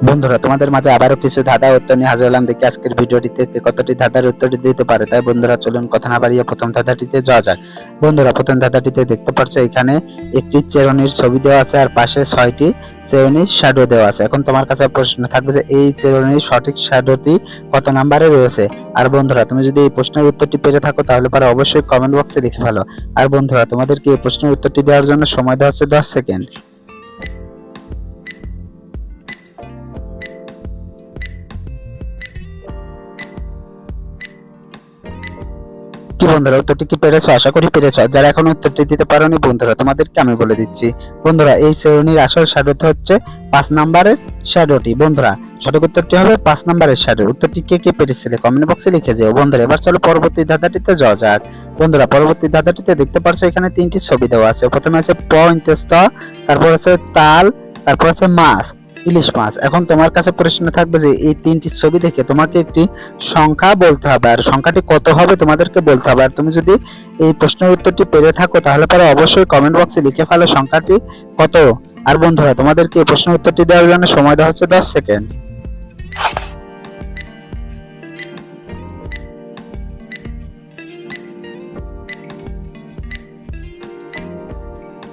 বন্ধুরা, তোমাদের মাঝে আবারও কিছু ধাঁধার উত্তর নিয়ে হাজির হলাম। দেখি আজকের ভিডিওটিতে কে কতটি ধাঁধার উত্তর দিতে পারে। তাই বন্ধুরা, চলুন কথা না বাড়িয়ে প্রথম ধাঁধাটিতে যাওয়া যাক। বন্ধুরা, প্রথম ধাঁধাটিতে দেখতে পাচ্ছ এখানে একটি চেরনির ছবি দেওয়া আছে আর পাশে 6টি চেরনির শ্যাডো দেওয়া আছে। এখন তোমার কাছে প্রশ্ন থাকবে যে এই চেরনির সঠিক শ্যাডোটি কত নম্বরে রয়েছে। আর বন্ধুরা, তুমি যদি এই প্রশ্নের উত্তরটি পেয়ে থাকো তাহলে পরে অবশ্যই কমেন্ট বক্সে লিখে ফেলো। আর বন্ধুরা, তোমাদেরকে এই প্রশ্নের উত্তরটি দেওয়ার জন্য সময় দেওয়া হচ্ছে 10 সেকেন্ড। কি বন্ধুরা, উত্তরটি কি পেরেছো? আশা করি পেরেছো। যারা এখন উত্তরটি দিতে পারোনি বন্ধুরা, তোমাদেরকে আমি বলে দিচ্ছি। বন্ধুরা, এই শ্রেণীর আসল শ্যাডোটি হচ্ছে 5 নম্বরের শ্যাডোটি। বন্ধুরা, সঠিক উত্তরটি হবে 5 নম্বরের শ্যাডো। উত্তরটি কে কে পেরেছিলে কমেন্ট বক্সে লিখে যেও। বন্ধুরা, এবার চলো পরবর্তী ধাঁধাটিতে যাওয়া যাক। বন্ধুরা, পরবর্তী ধাঁধাটিতে দেখতে পাচ্ছ এখানে 3টি ছবি দেওয়া আছে। প্রথমে আছে পয়েন্টস্থ, তারপর আছে তাল, তারপর আছে মাছ, ইলিশ মাছ। এখন তোমার কাছে প্রশ্ন থাকবে যে এই 3টি ছবি দেখে তোমাকে একটি সংখ্যা বলতে হবে, আর সংখ্যাটি কত হবে তোমাদেরকে বলতে হবে। আর তুমি যদি এই প্রশ্নের উত্তরটি পেরে থাকো তাহলে পরে অবশ্যই কমেন্ট বক্সে লিখে ফেলো সংখ্যাটি কত। আর বন্ধুরা, তোমাদেরকে এই প্রশ্নের উত্তরটি দেওয়ার জন্য সময় দেওয়া হচ্ছে 10 সেকেন্ড।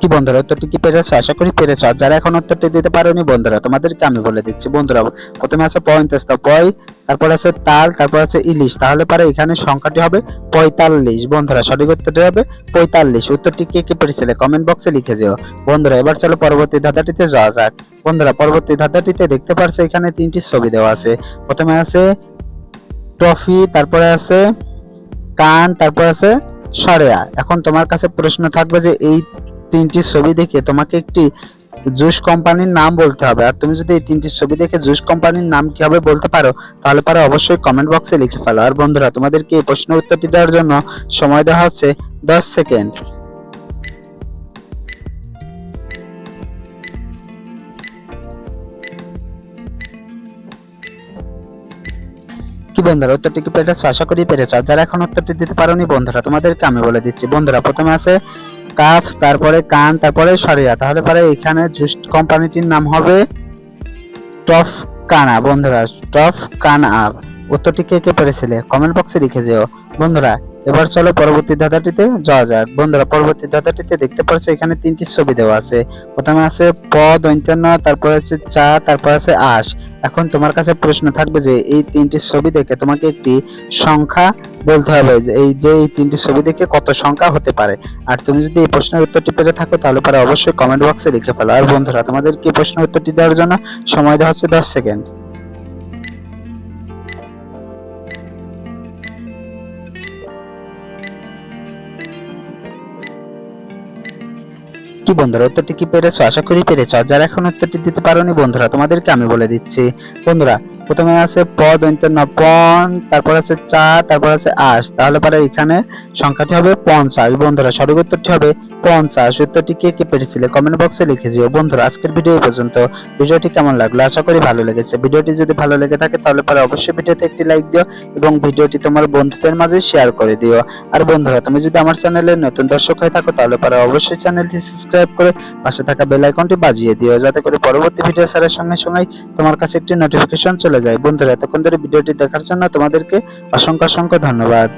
কি বন্ধুরা, উত্তরটি কি পেরেছো? আশা করি পেরেছো। আর যারা এখন উত্তরটি দিতে পারোনি বন্ধুরা, তোমাদেরকে আমি বলে দিচ্ছি। বন্ধুরা, প্রথমে আছে পয়েন্টস্থ পয়, তারপর আছে তাল, তারপর আছে ইলিশ, তাহলে পরে এখানে সংখ্যাটি হবে 45। বন্ধুরা, সঠিক উত্তরটি হবে 45। উত্তরটি কে কে পেরেছিলে কমেন্ট বক্সে লিখে যেও। বন্ধুরা, এবার চলো পরবর্তী ধাঁধাটিতে যাওয়া যাক। বন্ধুরা, পরবর্তী ধাঁধাটিতে দেখতে পাচ্ছ এখানে 3টি ছবি দেওয়া আছে। প্রথমে আছে ট্রফি, তারপরে আছে কান, তারপর আছে সরেয়া। এখন তোমার কাছে প্রশ্ন থাকবে যে এই 3টি ছবি দেখে তোমাকে একটি জুস কোম্পানির নাম বলতে হবে। আর তুমি যদি এই 3টি ছবি দেখে জুস কোম্পানির নাম কি হবে বলতে পারো তাহলে পারো অবশ্যই কমেন্ট বক্সে লিখে ফেলো। আর বন্ধুরা, তোমাদেরকে এই প্রশ্নের উত্তরটি দেওয়ার জন্য সময় দেওয়া হচ্ছে 10 সেকেন্ড। কি বন্ধুরা, উত্তরটি কি পেরেছো? আশা করি পেরেছো। যারা এখন উত্তরটি দিতে পারোনি বন্ধুরা, তোমাদেরকে আমি বলে দিচ্ছি। বন্ধুরা, প্রথমে আছে কাফ, তারপরে কান, তারপরে সরিয়া, তাহলে পরে এখানে জুস কোম্পানিটির নাম হবে টফ কানা। বন্ধুরা, টফ কানা। উত্তরটি কে কে পেরেছিলে কমেন্ট বক্সে লিখে যেও। বন্ধুরা, এবার চলো পরবর্তী ধাঁধাটিতে যাওয়া যাক। বন্ধুরা, পরবর্তী ধাঁধাটিতে দেখতে পাচ্ছ এখানে 3টি ছবি দেওয়া আছে। প্রথমে আছে প দৈন্তান্ন, তারপর আছে চা, তারপর আছে আশ। এখন তোমার কাছে প্রশ্ন থাকবে যে এই 3টি ছবি দেখে তোমাকে একটি সংখ্যা বলতে হবে, যে এই 3টি ছবি দেখে কত সংখ্যা হতে পারে। আর তুমি যদি এই প্রশ্নের উত্তরটি পেতে থাকো তাহলে পরে অবশ্যই কমেন্ট বক্সে লিখে ফেলো। আর বন্ধুরা, তোমাদের কি প্রশ্নের উত্তরটি দেওয়ার জন্য সময় দেওয়া হচ্ছে 10 সেকেন্ড। কি বন্ধুরা, উত্তরটি কি পেরেছো? আশা করি পেরেছো। আর যারা এখন উত্তরটি দিতে পারোনি বন্ধুরা, তোমাদেরকে আমি বলে দিচ্ছি। বন্ধুরা, প্রথমে আছে প দৈন্তান্ন পন, তারপর আছে চা, তারপর আছে আশ, তাহলে পরে এখানে সংখ্যাটি হবে 50। বন্ধুরা, সঠিক উত্তরটি হবে 50। উত্তরটি কে কে পেরেছিলে কমেন্ট বক্সে লিখে দিও। বন্ধুরা, আজকের ভিডিও পর্যন্ত। ভিডিওটি কেমন লাগলো? আশা করি ভালো লেগেছে। ভিডিওটি যদি ভালো লেগে থাকে তাহলে পরে অবশ্যই ভিডিওতে একটি লাইক দিও এবং ভিডিওটি তোমার বন্ধুদের মাঝে শেয়ার করে দিও। আর বন্ধুরা, তুমি যদি আমার চ্যানেলে নতুন দর্শক হয়ে থাকো তাহলে পরে অবশ্যই চ্যানেলটি সাবস্ক্রাইব করে পাশে থাকা বেল আইকনটি বাজিয়ে দিও, যাতে করে পরবর্তী ভিডিও ছাড়ার সঙ্গে সঙ্গে তোমার কাছে একটি নোটিফিকেশন চলে যায়। বন্ধুরা, এতক্ষণ ধরে ভিডিওটি দেখার জন্য তোমাদেরকে অসংখ্য অসংখ্য ধন্যবাদ।